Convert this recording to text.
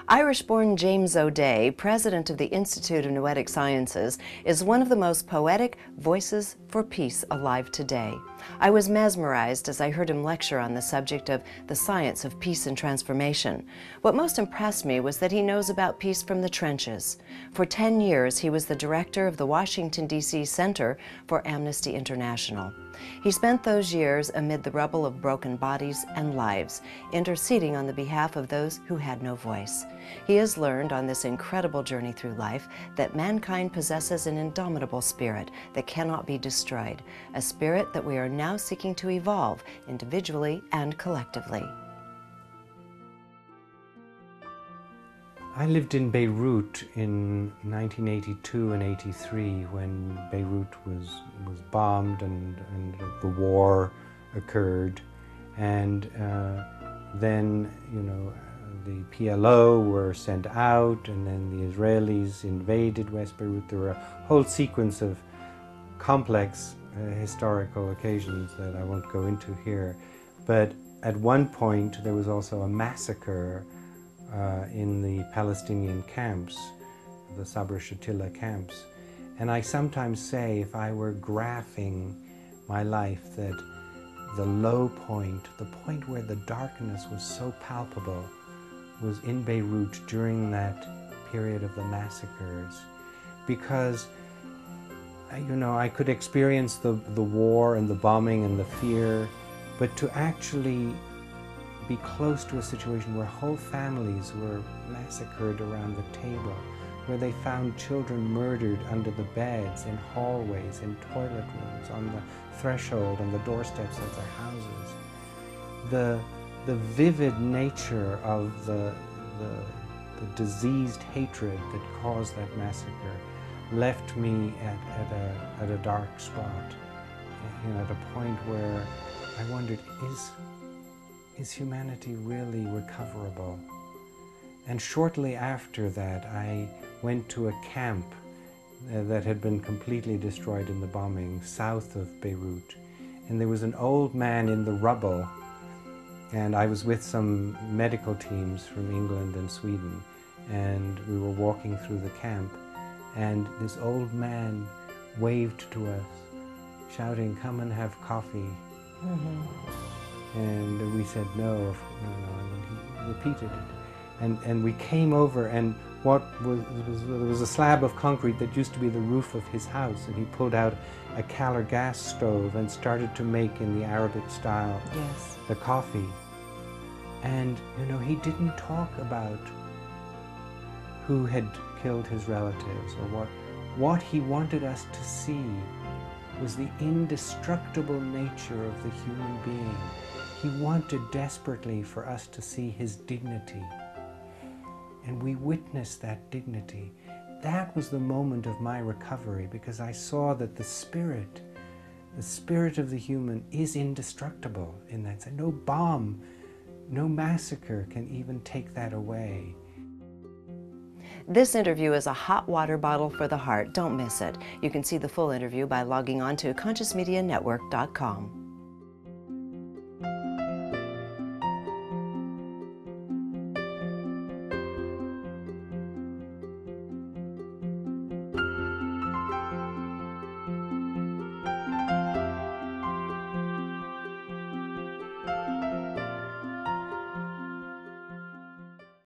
Irish-born James O'Day, president of the Institute of Noetic Sciences, is one of the most poetic voices for peace alive today. I was mesmerized as I heard him lecture on the subject of the science of peace and transformation. What most impressed me was that he knows about peace from the trenches. For 10 years, he was the director of the Washington, D.C. Center for Amnesty International. He spent those years amid the rubble of broken bodies and lives, interceding on the behalf of those who had no voice. He has learned on this incredible journey through life that mankind possesses an indomitable spirit that cannot be destroyed, a spirit that we are now seeking to evolve individually and collectively. I lived in Beirut in 1982 and 83 when Beirut was bombed and the war occurred, and then the PLO were sent out, and then the Israelis invaded West Beirut. There were a whole sequence of complex historical occasions that I won't go into here, but at one point there was also a massacre in the Palestinian camps, the Sabra Shatila camps. And I sometimes say, if I were graphing my life, that the low point, the point where the darkness was so palpable, was in Beirut during that period of the massacres. Because I could experience the war and the bombing and the fear, but to actually be close to a situation where whole families were massacred around the table, where they found children murdered under the beds, in hallways, in toilet rooms, on the threshold, on the doorsteps of their houses. The vivid nature of the diseased hatred that caused that massacre left me at a dark spot, at a point where I wondered, is humanity really recoverable? And shortly after that, I went to a camp that had been completely destroyed in the bombing south of Beirut. And there was an old man in the rubble, and I was with some medical teams from England and Sweden, and we were walking through the camp, and this old man waved to us, shouting, "Come and have coffee." Mm-hmm. And we said no, and he repeated it. And we came over, and there was a slab of concrete that used to be the roof of his house, and he pulled out a Calor gas stove and started to make, in the Arabic style, yes, the coffee. And he didn't talk about who had killed his relatives or what he wanted us to see was the indestructible nature of the human being. He wanted desperately for us to see his dignity, and we witnessed that dignity. That was the moment of my recovery, because I saw that the spirit of the human is indestructible in that sense. No bomb, no massacre can even take that away. This interview is a hot water bottle for the heart. Don't miss it. You can see the full interview by logging on to ConsciousMediaNetwork.com.